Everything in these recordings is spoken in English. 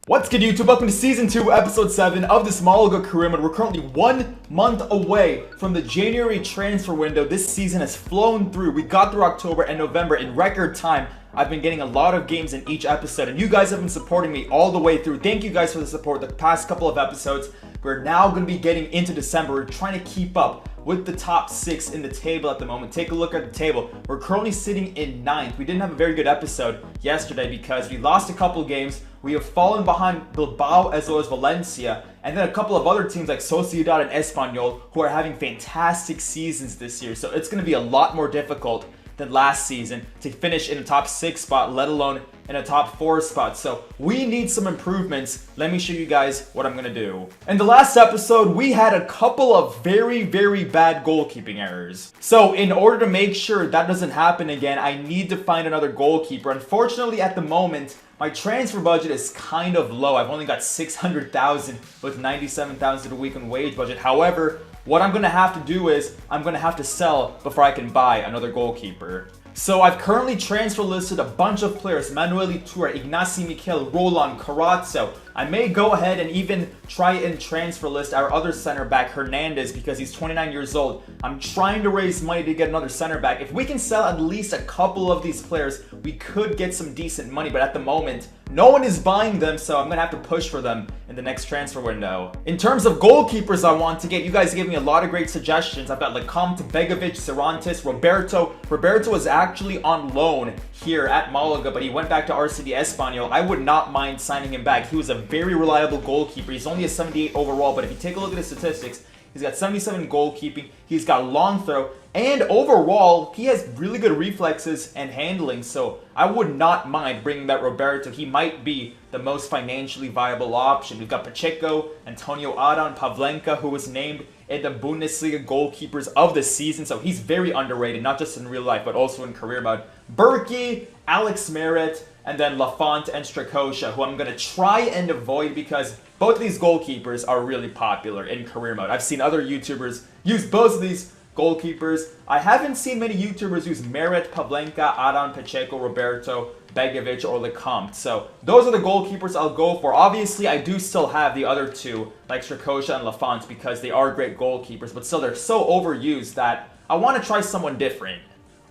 What's good, YouTube? Welcome to Season 2, Episode 7 of this Malaga career mode. We're currently 1 month away from the January transfer window. This season has flown through. We got through October and November in record time. I've been getting a lot of games in each episode, and you guys have been supporting me all the way through. Thank you guys for the support the past couple of episodes. We're now going to be getting into December. We're trying to keep up with the top 6 in the table at the moment. Take a look at the table. We're currently sitting in 9th. We didn't have a very good episode yesterday because we lost a couple games. We have fallen behind Bilbao as well as Valencia, and then a couple of other teams like Sociedad and Espanyol who are having fantastic seasons this year. So it's going to be a lot more difficult than last season to finish in a top 6 spot, let alone in a top 4 spot. So we need some improvements. Let me show you guys what I'm going to do. In the last episode, we had a couple of very bad goalkeeping errors. So in order to make sure that doesn't happen again, I need to find another goalkeeper. Unfortunately, at the moment, my transfer budget is kind of low. I've only got 600,000 with 97,000 a week in wage budget. However, what I'm going to have to do is I'm going to have to sell before I can buy another goalkeeper. So I've currently transfer listed a bunch of players: Manuel Iturra, Ignacy Miquel, Roland, Carrazzo. I may go ahead and even try and transfer list our other center back, Hernandez, because he's 29 years old. I'm trying to raise money to get another center back. If we can sell at least a couple of these players, we could get some decent money, but at the moment, no one is buying them, so I'm going to have to push for them in the next transfer window. In terms of goalkeepers I want to get, you guys gave me a lot of great suggestions. I've got Lecomte, Begovic, Cervantes, Roberto. Roberto is actually on loan here at Malaga, but he went back to RCD Espanyol. I would not mind signing him back. He was a very reliable goalkeeper. He's only a 78 overall, but if you take a look at his statistics, he's got 77 goalkeeping, he's got long throw, and overall, he has really good reflexes and handling, so I would not mind bringing that Roberto. He might be the most financially viable option. We've got Pacheco, Antonio Adan, Pavlenka, who was named in the Bundesliga goalkeepers of the season, so he's very underrated, not just in real life, but also in career mode. Berkey, Alex Merritt, and then Lafont and Strakosha, who I'm going to try and avoid because both of these goalkeepers are really popular in career mode. I've seen other YouTubers use both of these goalkeepers. I haven't seen many YouTubers use Merritt, Pavlenka, Adan, Pacheco, Roberto, Begovic, or Lecomte. So those are the goalkeepers I'll go for. Obviously, I do still have the other two, like Strakosha and Lafont, because they are great goalkeepers, but still they're so overused that I want to try someone different.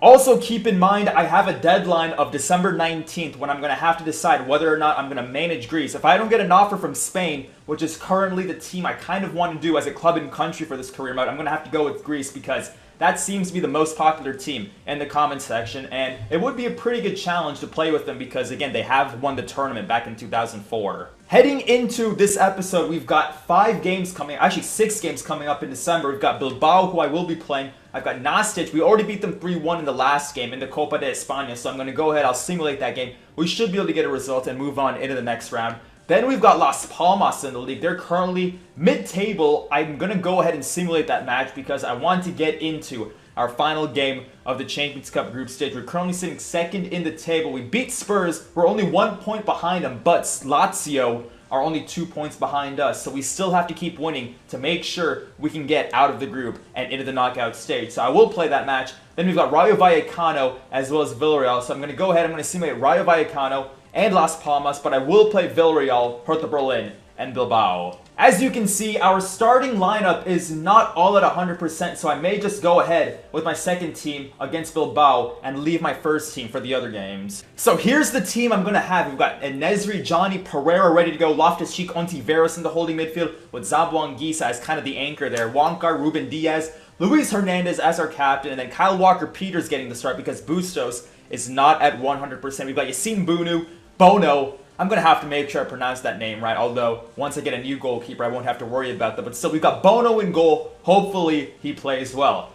Also, keep in mind, I have a deadline of December 19th when I'm going to have to decide whether or not I'm going to manage Greece. If I don't get an offer from Spain, which is currently the team I kind of want to do as a club and country for this career mode, I'm going to have to go with Greece because that seems to be the most popular team in the comment section, and it would be a pretty good challenge to play with them because, again, they have won the tournament back in 2004. Heading into this episode, we've got 6 games coming up in December. We've got Bilbao, who I will be playing. I've got Nastic. We already beat them 3-1 in the last game in the Copa de España, so I'm going to go ahead, I'll simulate that game. We should be able to get a result and move on into the next round. Then we've got Las Palmas in the league. They're currently mid-table. I'm going to go ahead and simulate that match because I want to get into our final game of the Champions Cup group stage. We're currently sitting 2nd in the table. We beat Spurs. We're only 1 point behind them, but Lazio are only 2 points behind us. So we still have to keep winning to make sure we can get out of the group and into the knockout stage. So I will play that match. Then we've got Rayo Vallecano as well as Villarreal. So I'm going to go ahead. I'm going to simulate Rayo Vallecano and Las Palmas, but I will play Villarreal, Hertha Berlin, and Bilbao. As you can see, our starting lineup is not all at 100%, so I may just go ahead with my second team against Bilbao and leave my first team for the other games. So here's the team I'm going to have. We've got Enesri, Johnny, Pereira ready to go, Loftus-Cheek, Ontiveros in the holding midfield with Zamboanguissa as kind of the anchor there, Wonkar, Ruben Diaz, Luis Hernandez as our captain, and then Kyle Walker-Peters getting the start because Bustos is not at 100%. We've got Yassine Bono. I'm going to have to make sure I pronounce that name right, although once I get a new goalkeeper, I won't have to worry about that. But still, we've got Bono in goal. Hopefully, he plays well.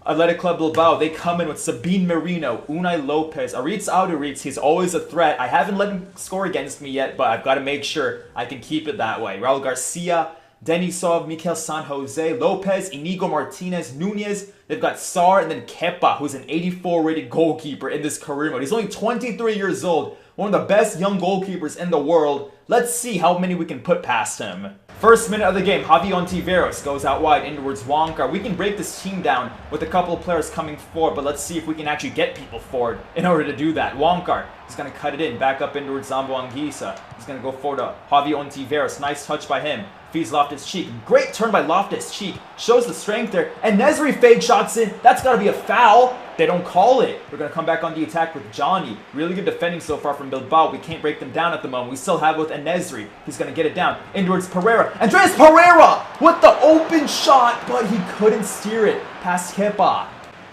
Athletic Club Bilbao, they come in with Sabine Merino, Unai Lopez, Aritz Alderitz. He's always a threat. I haven't let him score against me yet, but I've got to make sure I can keep it that way. Raul Garcia, Denisov, Mikel San Jose, Lopez, Inigo Martinez, Nunez. They've got Sar and then Kepa, who's an 84 rated goalkeeper in this career mode. He's only 23 years old. One of the best young goalkeepers in the world. Let's see how many we can put past him. First minute of the game, Javi Ontiveros goes out wide in towards Wonkar. We can break this team down with a couple of players coming forward, but let's see if we can actually get people forward in order to do that. Wonkar He's going to cut it in. Back up in towards Zambo Anguissa. He's going to go for the Javi Ontiveros. Nice touch by him. Feeds Loftus-Cheek. Great turn by Loftus-Cheek. Shows the strength there. And Nesri fade shots in. That's got to be a foul. They don't call it. We're going to come back on the attack with Johnny. Really good defending so far from Bilbao. We can't break them down at the moment. We still have with Nesri. He's going to get it down. In towards Pereira. Andres Pereira with the open shot, but he couldn't steer it past Kepa.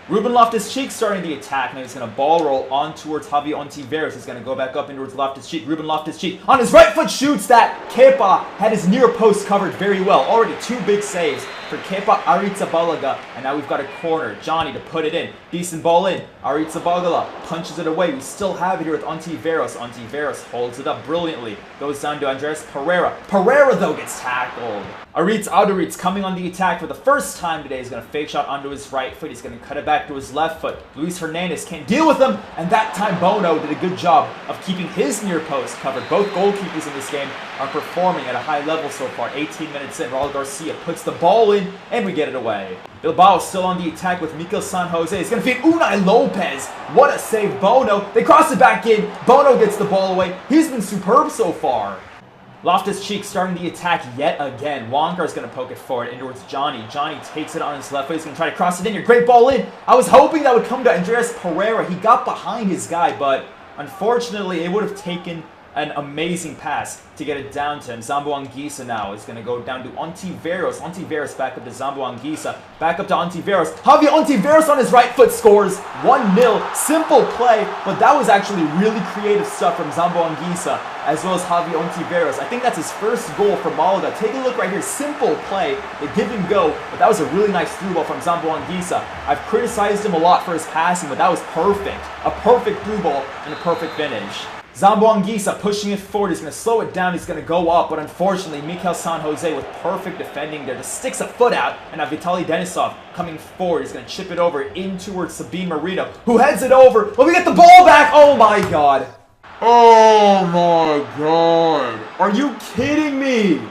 Ruben Loftus-Cheek starting the attack. Now he's going to ball roll on towards Javi Ontiveros. He's going to go back up in towards Loftus-Cheek. Ruben Loftus-Cheek on his right foot shoots that. Kepa had his near post covered very well. Already 2 big saves for Kepa Arrizabalaga. And now we've got a corner. Johnny to put it in. Decent ball in. Arrizabalaga punches it away. We still have it here with Ontiveros. Ontiveros holds it up brilliantly. Goes down to Andres Pereira. Pereira, though, gets tackled. Aritz coming on the attack for the first time today. He's going to fake shot onto his right foot. He's going to cut it back to his left foot. Luis Hernandez can't deal with him. And that time Bono did a good job of keeping his near post covered. Both goalkeepers in this game are performing at a high level so far. 18 minutes in, Raul Garcia puts the ball in and we get it away. Bilbao still on the attack with Mikel San Jose. He's going to feed Unai Lopez. What a save, Bono. They cross it back in. Bono gets the ball away. He's been superb so far. Loftus-Cheek starting the attack yet again. Wonkar's going to poke it forward in towards Johnny. Johnny takes it on his left foot. He's going to try to cross it in here. Great ball in. I was hoping that would come to Andres Pereira. He got behind his guy, but unfortunately it would have taken an amazing pass to get it down to him. Zambo Anguissa now is going to go down to Ontiveros. Ontiveros back up to Zambo Anguissa. Back up to Ontiveros. Javi Ontiveros on his right foot scores 1-0. Simple play, but that was actually really creative stuff from Zambo Anguissa as well as Javi Ontiveros. I think that's his first goal for Malaga. Take a look right here. Simple play. The give and go, but that was a really nice through ball from Zambo Anguissa. I've criticized him a lot for his passing, but that was perfect. A perfect through ball and a perfect finish. Zambo Anguissa pushing it forward. He's going to slow it down. He's going to go up. But unfortunately, Mikel San Jose with perfect defending there. Just sticks a foot out. And now Vitaly Denisov coming forward. He's going to chip it over in towards Sabine Marino, who heads it over. But we get the ball back. Oh my god. Oh my god. Are you kidding me?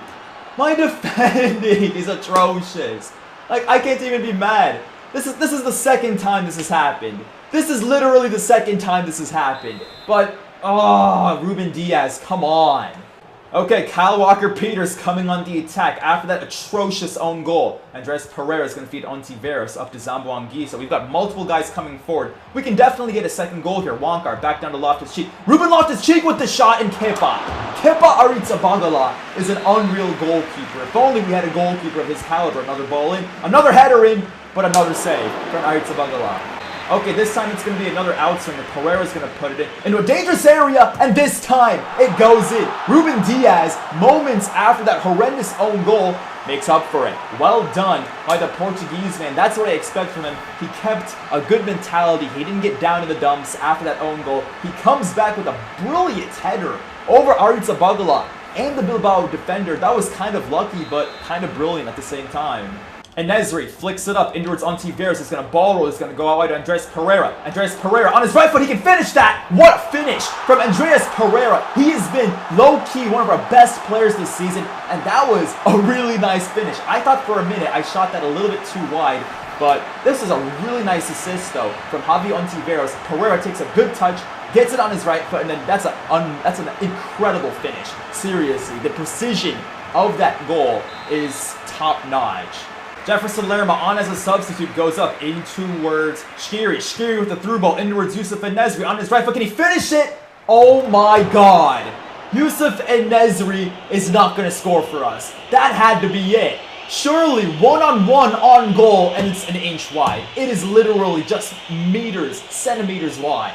My defending is atrocious. Like, I can't even be mad. This is the second time this has happened. This is literally the second time this has happened. But oh, Ruben Diaz, come on. Okay, Kyle Walker-Peters coming on the attack after that atrocious own goal. Andres Pereira is going to feed Ontiveros up to Zambo Anguissa. We've got multiple guys coming forward. We can definitely get a second goal here. Wonkar back down to Loftus-Cheek. Ruben Loftus-Cheek with the shot and Kepa. Kepa Arrizabalaga is an unreal goalkeeper. If only we had a goalkeeper of his caliber. Another ball in, another header in, but another save from Arrizabalaga. Okay, this time it's going to be another outswinger. Pereira's going to put it in into a dangerous area, and this time it goes in. Ruben Diaz, moments after that horrendous own goal, makes up for it. Well done by the Portuguese man. That's what I expect from him. He kept a good mentality. He didn't get down in the dumps after that own goal. He comes back with a brilliant header over Arrizabalaga and the Bilbao defender. That was kind of lucky, but kind of brilliant at the same time. And Nesri flicks it up in towards Ontiveros. He's going to ball roll. He's going to go out wide to Andres Pereira. Andres Pereira on his right foot. He can finish that. What a finish from Andres Pereira. He has been low-key one of our best players this season. And that was a really nice finish. I thought for a minute I shot that a little bit too wide. But this is a really nice assist, though, from Javi Ontiveros. Pereira takes a good touch, gets it on his right foot, and then that's an incredible finish. Seriously, the precision of that goal is top-notch. Jefferson Lerma on as a substitute goes up in towards Shkiri. Shkiri with the through ball in towards Yusuf En-Nesyri on his right foot. Can he finish it? Oh my god. Yusuf En-Nesyri is not going to score for us. That had to be it. Surely one-on-one on goal and it's an inch wide. It is literally just meters, centimeters wide.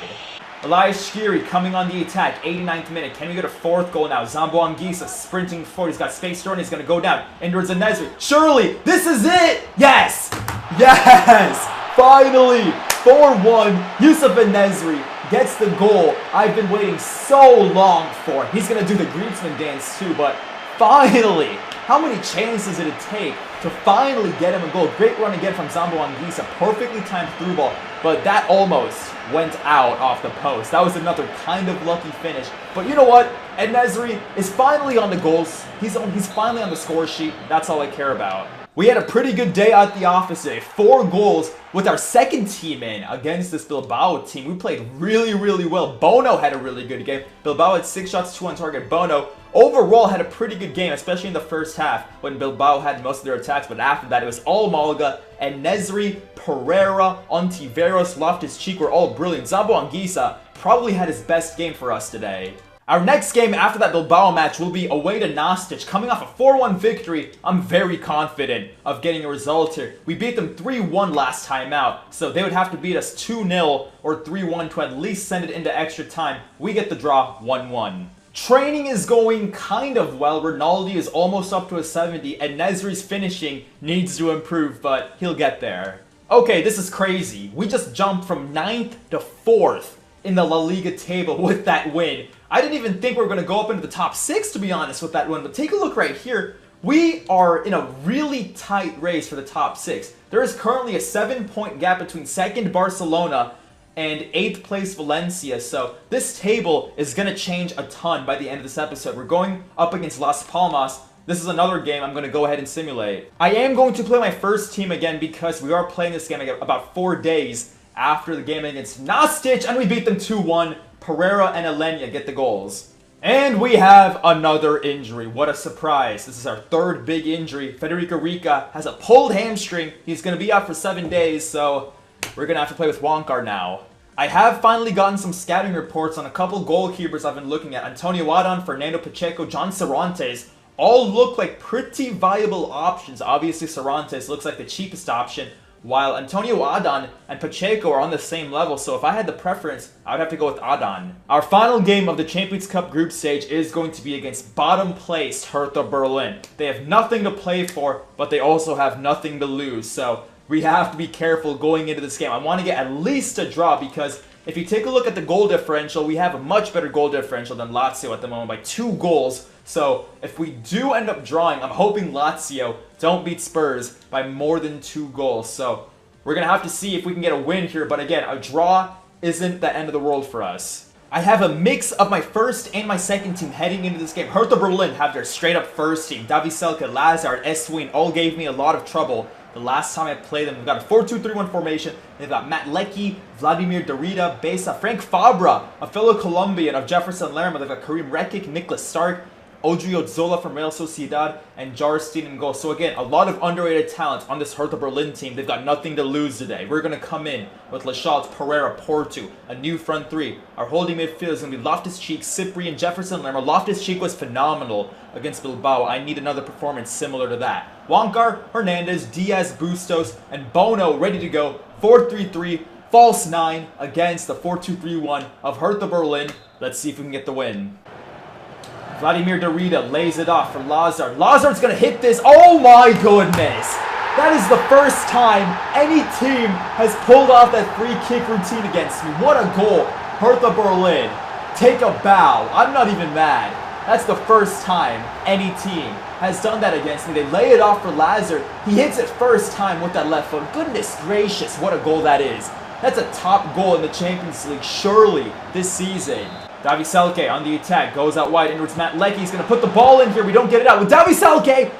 Elias Shkiri coming on the attack, 89th minute. Can we get a fourth goal now? Zambo Anguissa sprinting forward. He's got space thrown. He's going to go down. In towards En-Nesyri. Surely, this is it! Yes! Yes! Finally! 4-1. Yusuf En-Nesyri gets the goal I've been waiting so long for. He's going to do the Griezmann dance too, but finally! How many chances did it take to finally get him a goal? Great run again from Zambo Anguissa. Perfectly timed through ball, but that almost went out off the post. That was another kind of lucky finish. But you know what? En-Nesyri is finally on the goals. He's finally on the score sheet. That's all I care about. We had a pretty good day at the office today. 4 goals with our second team in against this Bilbao team. We played really, really well. Bono had a really good game. Bilbao had 6 shots, 2 on target. Bono overall had a pretty good game, especially in the first half when Bilbao had most of their attacks. But after that, it was all Malaga. And Nesri, Pereira, Ontiveros, Loftus-Cheek were all brilliant. Zambo Anguissa probably had his best game for us today. Our next game after that Bilbao match will be away to Nastic. Coming off a 4-1 victory, I'm very confident of getting a result here. We beat them 3-1 last time out, so they would have to beat us 2-0 or 3-1 to at least send it into extra time. We get the draw 1-1. Training is going kind of well. Rinaldi is almost up to a 70, and Nesri's finishing needs to improve, but he'll get there. Okay, this is crazy. We just jumped from 9th to 4th in the La Liga table with that win. I didn't even think we were going to go up into the top 6, to be honest, with that win. But take a look right here. We are in a really tight race for the top 6. There is currently a 7-point gap between 2nd Barcelona and 8th place Valencia. So this table is going to change a ton by the end of this episode. We're going up against Las Palmas. This is another game I'm going to go ahead and simulate. I am going to play my first team again because we are playing this game about 4 days after the game against Nastic, and we beat them 2-1. Pereira and Elenia get the goals. And we have another injury. What a surprise. This is our 3rd big injury. Federico Rica has a pulled hamstring. He's going to be out for 7 days, so we're going to have to play with Wonkar now. I have finally gotten some scouting reports on a couple goalkeepers I've been looking at. Antonio Adon, Fernando Pacheco, John Cervantes all look like pretty viable options. Obviously, Cervantes looks like the cheapest option, while Antonio Adon and Pacheco are on the same level, so if I had the preference, I would have to go with Adon. Our final game of the Champions Cup group stage is going to be against bottom-placed Hertha Berlin. They have nothing to play for, but they also have nothing to lose, so we have to be careful going into this game. I want to get at least a draw because if you take a look at the goal differential, we have a much better goal differential than Lazio at the moment by 2 goals. So if we do end up drawing, I'm hoping Lazio don't beat Spurs by more than 2 goals. So we're going to have to see if we can get a win here. But again, a draw isn't the end of the world for us. I have a mix of my first and my second team heading into this game. Hertha Berlin have their straight up first team. Davy Selke, Lazard, S2E7 all gave me a lot of trouble the last time I played them. We've got a 4-2-3-1 formation. They've got Matt Leckie, Vladimir Darida, Besa, Frank Fabra, a fellow Colombian of Jefferson Lerma. They've got Karim Rekic, Nicholas Stark, Odrio Zola from Real Sociedad, and Jarstein in goal. So again, a lot of underrated talent on this Hertha Berlin team. They've got nothing to lose today. We're going to come in with Lachalt, Pereira, Porto, a new front 3. Our holding midfield is going to be Loftus-Cheek, Cyprian, Jefferson Lerma. Loftus-Cheek was phenomenal against Bilbao. I need another performance similar to that. Wonkar, Hernandez, Diaz, Bustos, and Bono ready to go. 4-3-3, false 9 against the 4-2-3-1 of Hertha Berlin. Let's see if we can get the win. Vladimir Darida lays it off for Lazard. Lazard's going to hit this. Oh my goodness. That is the first time any team has pulled off that free kick routine against me. What a goal. Hertha Berlin. Take a bow. I'm not even mad. That's the first time any team has done that against me. They lay it off for Lazard. He hits it first time with that left foot. Goodness gracious, what a goal that is. That's a top goal in the Champions League, surely, this season. Davy Selke on the attack, goes out wide inwards. Matt Leckie is going to put the ball in here. We don't get it out with Davy Selke,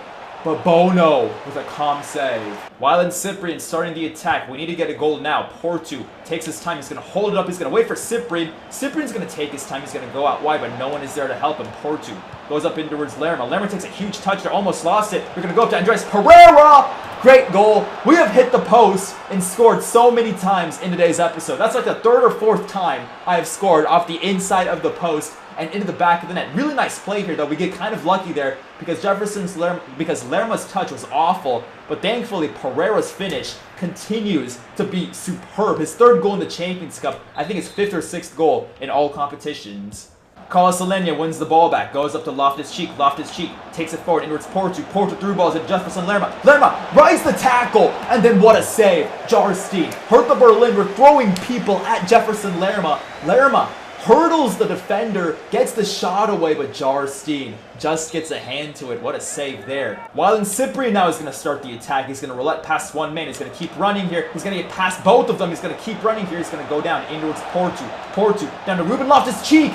but Bono with a calm save. Wyland Cyprian starting the attack. We need to get a goal now. Porto takes his time. He's going to hold it up. He's going to wait for Cyprian. Cyprian's going to take his time. He's going to go out wide, but no one is there to help him. Porto goes up in towards Lerma. Lerma takes a huge touch there. Almost lost it. We're going to go up to Andres Pereira. Great goal. We have hit the post and scored so many times in today's episode. That's like the 3rd or 4th time I have scored off the inside of the post and into the back of the net. Really nice play here, though. We get kind of lucky there because Lerma's touch was awful, but thankfully Pereira's finish continues to be superb. His 3rd goal in the Champions Cup. I think his 5th or 6th goal in all competitions. Carlos Elenia wins the ball back, goes up to Loftus-Cheek. Loftus-Cheek takes it forward inwards Porto. Porto through balls at Jefferson Lerma. Lerma rides the tackle, and then what a save. Jarstein. Hertha Berlin were throwing people at Jefferson Lerma. Lerma hurdles the defender, gets the shot away, but Jarstein just gets a hand to it. What a save there. Wyland Cyprian now is going to start the attack. He's going to roulette past one man. He's going to keep running here. He's going to get past both of them. He's going to keep running here. He's going to go down in towards Porto. Porto down to Ruben Loftus-Cheek.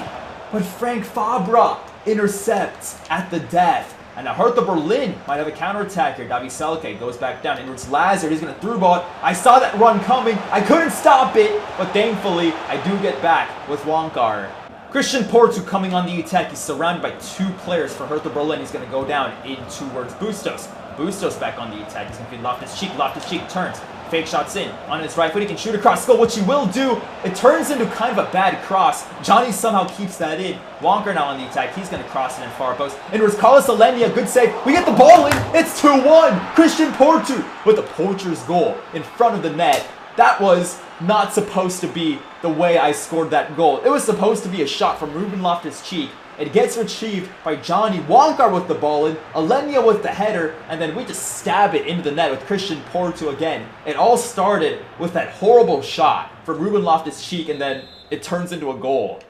But Frank Fabra intercepts at the death. And now Hertha Berlin might have a counterattack here. Davi Selke goes back down. Inwards Lazard. He's going to through ball it. I saw that run coming. I couldn't stop it. But thankfully, I do get back with Wonkar. Christian Portu coming on the attack. He's surrounded by 2 players for Hertha Berlin. He's going to go down in towards Bustos. Bustos back on the attack. He's going to feed Loftus-Cheek. Loftus-Cheek turns. Fake shots in. On his right foot, he can shoot across goal, which he will do. It turns into kind of a bad cross. Johnny somehow keeps that in. Wonker now on the attack. He's going to cross it in far post. Inwards Carlos Alenia. Good save. We get the ball in. It's 2-1. Christian Portu with the poacher's goal in front of the net. That was not supposed to be the way I scored that goal. It was supposed to be a shot from Ruben Loftus-Cheek. It gets retrieved by Johnny Wonkar with the ball in, Alenia with the header, and then we just stab it into the net with Christian Portu again. It all started with that horrible shot from Ruben Loftus-Cheek, and then it turns into a goal.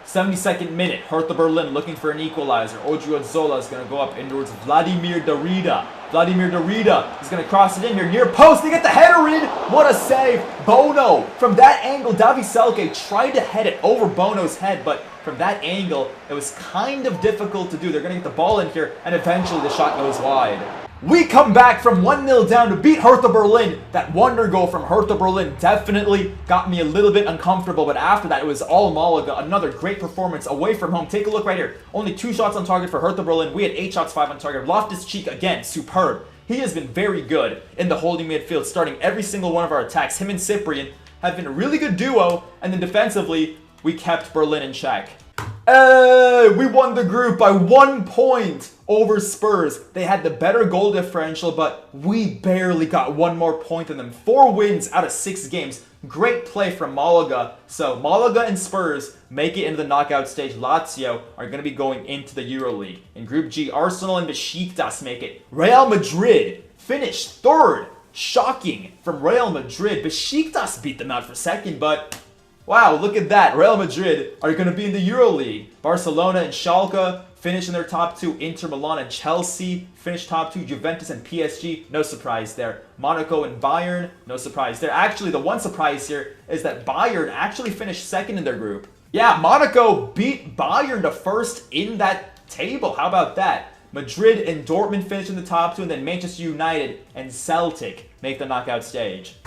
72nd minute, Hertha Berlin looking for an equalizer. Odriozola is going to go up in towards Vladimir Darida. Vladimir Darida is going to cross it in here near post. They get the header in. What a save. Bono. From that angle, Davi Selke tried to head it over Bono's head, but from that angle, it was kind of difficult to do. They're going to get the ball in here, and eventually the shot goes wide. We come back from 1-0 down to beat Hertha Berlin. That wonder goal from Hertha Berlin definitely got me a little bit uncomfortable, but after that, it was all Malaga. Another great performance away from home. Take a look right here. Only 2 shots on target for Hertha Berlin. We had 8 shots, 5 on target. Loftus-Cheek, again, superb. He has been very good in the holding midfield, starting every single one of our attacks. Him and Cyprian have been a really good duo, and then defensively, we kept Berlin in check. We won the group by 1 point over Spurs. They had the better goal differential, but we barely got 1 more point than them. 4 wins out of 6 games. Great play from Malaga. So Malaga and Spurs make it into the knockout stage. Lazio are going to be going into the EuroLeague. In Group G, Arsenal and Besiktas make it. Real Madrid finished 3rd. Shocking from Real Madrid. Besiktas beat them out for 2nd, but wow, look at that. Real Madrid are going to be in the EuroLeague. Barcelona and Schalke finish in their top 2. Inter Milan and Chelsea finish top 2. Juventus and PSG, no surprise there. Monaco and Bayern, no surprise there. Actually, the one surprise here is that Bayern actually finished 2nd in their group. Yeah, Monaco beat Bayern to 1st in that table. How about that? Madrid and Dortmund finish in the top 2, and then Manchester United and Celtic make the knockout stage.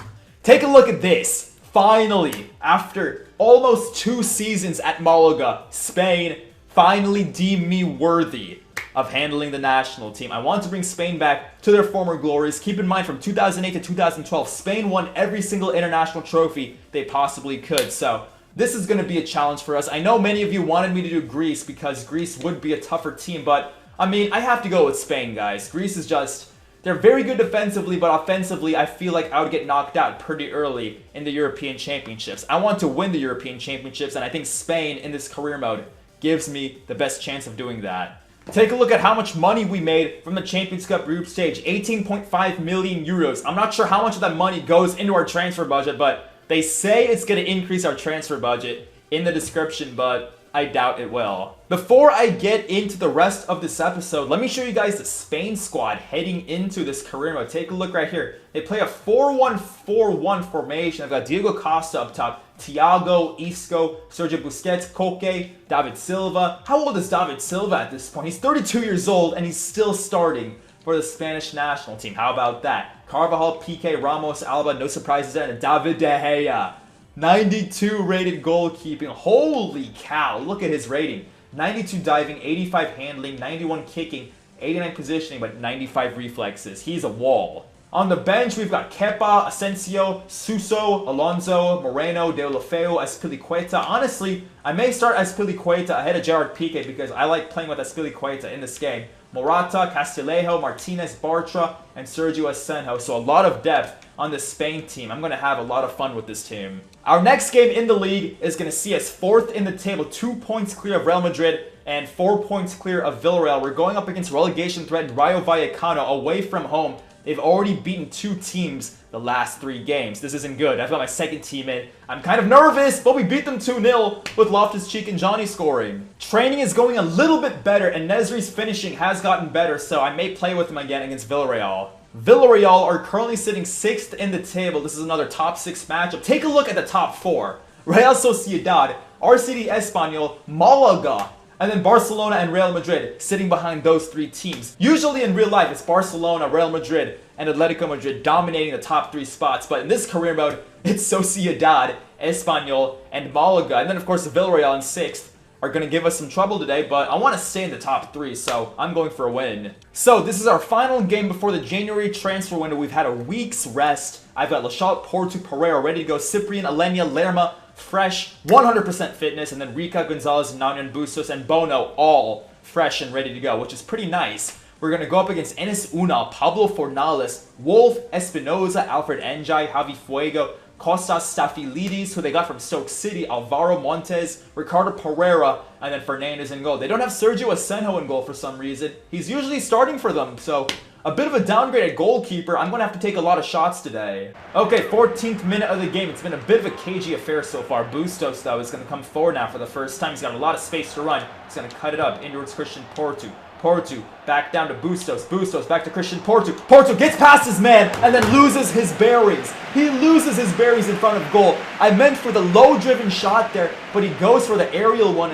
Take a look at this. Finally, after almost 2 seasons at Malaga, Spain finally deemed me worthy of handling the national team. I want to bring Spain back to their former glories. Keep in mind, from 2008 to 2012, Spain won every single international trophy they possibly could. So this is going to be a challenge for us. I know many of you wanted me to do Greece because Greece would be a tougher team, but I mean, I have to go with Spain, guys. Greece is just... they're very good defensively, but offensively, I feel like I would get knocked out pretty early in the European Championships. I want to win the European Championships, and I think Spain in this career mode gives me the best chance of doing that. Take a look at how much money we made from the Champions Cup group stage. 18.5 million euros. I'm not sure how much of that money goes into our transfer budget, but they say it's going to increase our transfer budget in the description, but I doubt it will. Before I get into the rest of this episode, let me show you guys the Spain squad heading into this career mode. Take a look right here. They play a 4-1-4-1 formation. I've got Diego Costa up top, Thiago, Isco, Sergio Busquets, Koke, David Silva. How old is David Silva at this point? He's 32 years old and he's still starting for the Spanish national team. How about that? Carvajal, Piqué, Ramos, Alba, no surprises there, and David De Gea. 92 rated goalkeeping. Holy cow, look at his rating. 92 diving, 85 handling, 91 kicking, 89 positioning, but 95 reflexes. He's a wall. On the bench, we've got Kepa, Asensio, Suso, Alonso, Moreno, Deulofeu, Azpilicueta. Honestly, I may start Azpilicueta ahead of Gerard Piqué because I like playing with Azpilicueta in this game. Morata, Castillejo, Martinez, Bartra, and Sergio Asenjo. So a lot of depth on the Spain team. I'm going to have a lot of fun with this team. Our next game in the league is going to see us 4th in the table, 2 points clear of Real Madrid and 4 points clear of Villarreal. We're going up against relegation threatened Rayo Vallecano away from home. They've already beaten 2 teams the last 3 games. This isn't good. I've got my 2nd team in. I'm kind of nervous, but we beat them 2-0 with Loftus-Cheek and Johnny scoring. Training is going a little bit better, and Nesri's finishing has gotten better, so I may play with him again against Villarreal. Villarreal are currently sitting 6th in the table. This is another top 6 matchup. Take a look at the top 4. Real Sociedad, RCD Espanyol, Malaga, And then Barcelona and Real Madrid sitting behind those three teams. Usually in real life, it's Barcelona, Real Madrid, and Atletico Madrid dominating the top three spots. But in this career mode, it's Sociedad, Espanyol, and Malaga. And then, of course, Villarreal in 6th are going to give us some trouble today, but I want to stay in the top 3, so I'm going for a win. So this is our final game before the January transfer window. We've had a week's rest. I've got Lachal, Porto, Pereira ready to go. Cyprian, Alenia, Lerma, fresh, 100% fitness. And then Rica, Gonzalez, Nanian, Bustos, and Bono all fresh and ready to go, which is pretty nice. We're going to go up against Enes Unal, Pablo Fornales, Wolf, Espinoza, Alfred Njai, Javi Fuego, Kostas Stafilidis, who they got from Stoke City, Alvaro Montes, Ricardo Pereira, and then Fernandez in goal. They don't have Sergio Asenjo in goal for some reason. He's usually starting for them, so a bit of a downgrade at goalkeeper. I'm going to have to take a lot of shots today. Okay, 14th minute of the game. It's been a bit of a cagey affair so far. Bustos, though, is going to come forward now for the first time. He's got a lot of space to run. He's going to cut it up in towards Christian Porto. Porto back down to Bustos. Bustos back to Christian Porto. Porto gets past his man and then loses his bearings. He loses his bearings in front of goal. I meant for the low-driven shot there, but he goes for the aerial one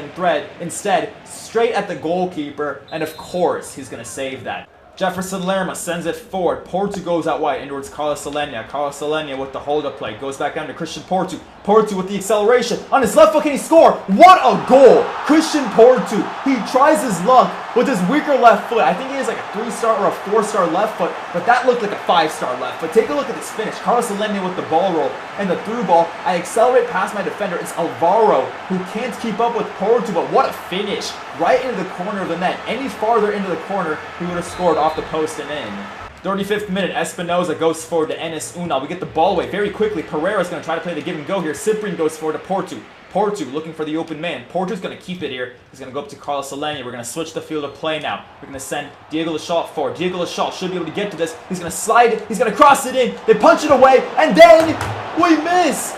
instead, straight at the goalkeeper, and of course, he's going to save that. Jefferson Lerma sends it forward. Porto goes out wide in towards Carlos Alenia. Carlos Alenia with the hold-up play. Goes back down to Christian Porto. Porto with the acceleration. On his left foot, can he score? What a goal! Christian Porto. He tries his luck with his weaker left foot. I think he has like a 3-star or a 4-star left foot, but that looked like a 5-star left foot. Take a look at this finish. Carlos Alenia with the ball roll and the through ball. I accelerate past my defender. It's Alvaro who can't keep up with Porto, but what a finish. Right into the corner of the net. Any farther into the corner, he would have scored off the post and in. 35th minute, Espinoza goes forward to Enes Unal. We get the ball away very quickly. Pereira's going to try to play the give and go here. Cyprian goes forward to Porto. Porto looking for the open man. Porto's going to keep it here. He's going to go up to Carlos Alenia. We're going to switch the field of play now. We're going to send Diego Lachal forward. Diego Lachal should be able to get to this. He's going to slide. He's going to cross it in. They punch it away. And then we miss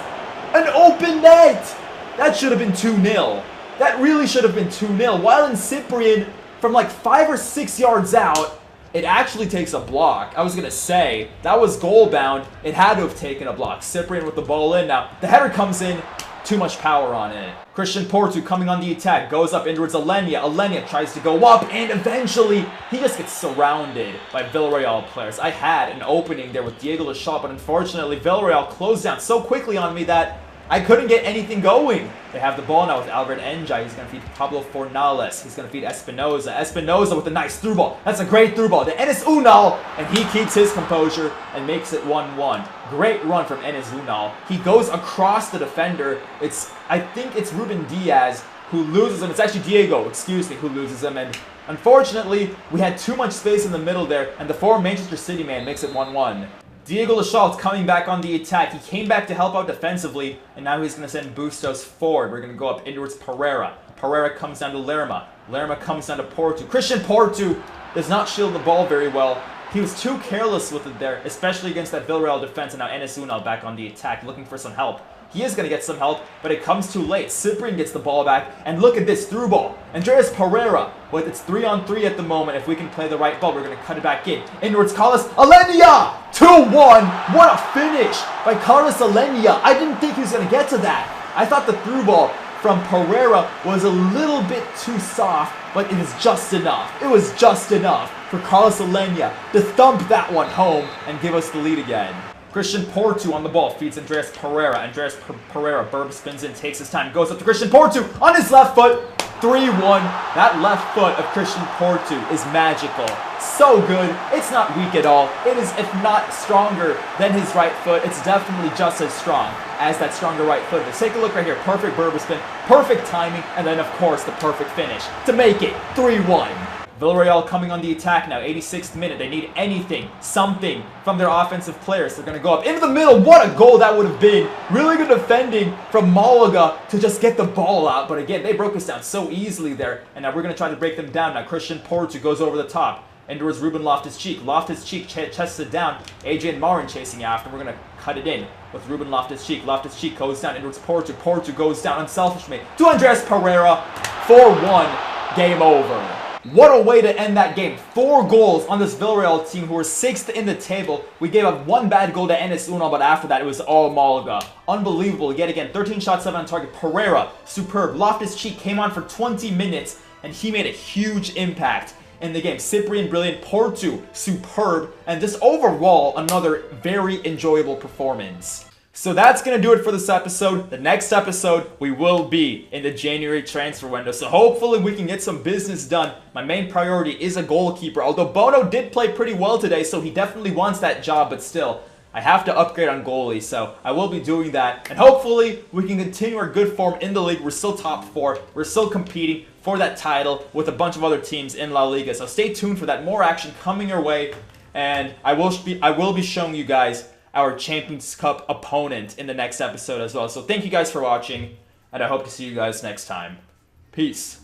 an open net. That should have been 2-0. That really should have been 2-0. While in Cyprian, from like 5 or 6 yards out, it actually takes a block. I was going to say, that was goal bound. It had to have taken a block. Cyprian with the ball in now. The header comes in. Too much power on it. Christian Porto coming on the attack. Goes up in towards Alenia. Alenia tries to go up, and eventually he just gets surrounded by Villarreal players. I had an opening there with Diego Lachal, but unfortunately Villarreal closed down so quickly on me that I couldn't get anything going. They have the ball now with Alfred Njai. He's going to feed Pablo Fornales. He's going to feed Espinoza. Espinoza with a nice through ball. That's a great through ball to Enes Unal, and he keeps his composure and makes it 1-1. Great run from Enes Unal. He goes across the defender. I think it's Ruben Diaz who loses him. It's actually Diego, who loses him. And unfortunately, we had too much space in the middle there, and the former Manchester City man makes it 1-1. Diego Lachal coming back on the attack. He came back to help out defensively, and now he's going to send Bustos forward. We're going to go up in towards Pereira. Pereira comes down to Lerma. Lerma comes down to Porto. Christian Porto does not shield the ball very well. He was too careless with it there, especially against that Villarreal defense, and now Enes Unal back on the attack, looking for some help. He is going to get some help, but it comes too late. Cyprian gets the ball back, and look at this through ball. Andreas Pereira, with it's 3-on-3 at the moment. If we can play the right ball, we're going to cut it back in. Inwards, Carlos Alenia! 2-1! What a finish by Carlos Alenia. I didn't think he was going to get to that. I thought the through ball from Pereira was a little bit too soft, but it was just enough. It was just enough for Carlos Alenia to thump that one home and give us the lead again. Christian Porto on the ball, feeds Andreas Pereira. Andreas Pereira, Burb spins in, takes his time, goes up to Christian Porto on his left foot. 3-1. That left foot of Christian Porto is magical. So good. It's not weak at all. It is, if not stronger than his right foot, it's definitely just as strong as that stronger right foot. But take a look right here. Perfect Burb spin, perfect timing, and then, of course, the perfect finish to make it 3-1. Villarreal coming on the attack now, 86th minute. They need anything, something from their offensive players. They're going to go up into the middle. What a goal that would have been. Really good defending from Malaga to just get the ball out. But again, they broke us down so easily there. And now we're going to try to break them down. Now Christian Porto goes over the top. And towards Ruben Loftus-Cheek. Loftus-Cheek chests it down. Adrian Marin chasing after. We're going to cut it in with Ruben Loftus-Cheek. Loftus-Cheek goes down towards Porto. Porto goes down unselfishly to Andreas Pereira. 4-1. Game over. What a way to end that game. 4 goals on this Villarreal team who were 6th in the table. We gave up 1 bad goal to Enes Unal, but after that it was all Malaga. Unbelievable. Yet again, 13 shots, 7 on target. Pereira, superb. Loftus-Cheek came on for 20 minutes. and he made a huge impact in the game. Cyprian, brilliant. Porto, superb. And just overall, another very enjoyable performance. So that's going to do it for this episode. The next episode, we will be in the January transfer window. So hopefully we can get some business done. My main priority is a goalkeeper. Although Bono did play pretty well today, so he definitely wants that job. But still, I have to upgrade on goalie. So I will be doing that. And hopefully we can continue our good form in the league. We're still top 4. We're still competing for that title with a bunch of other teams in La Liga. So stay tuned for that. More action coming your way. And I will be showing you guys our Champions Cup opponent in the next episode as well. So thank you guys for watching, and I hope to see you guys next time. Peace.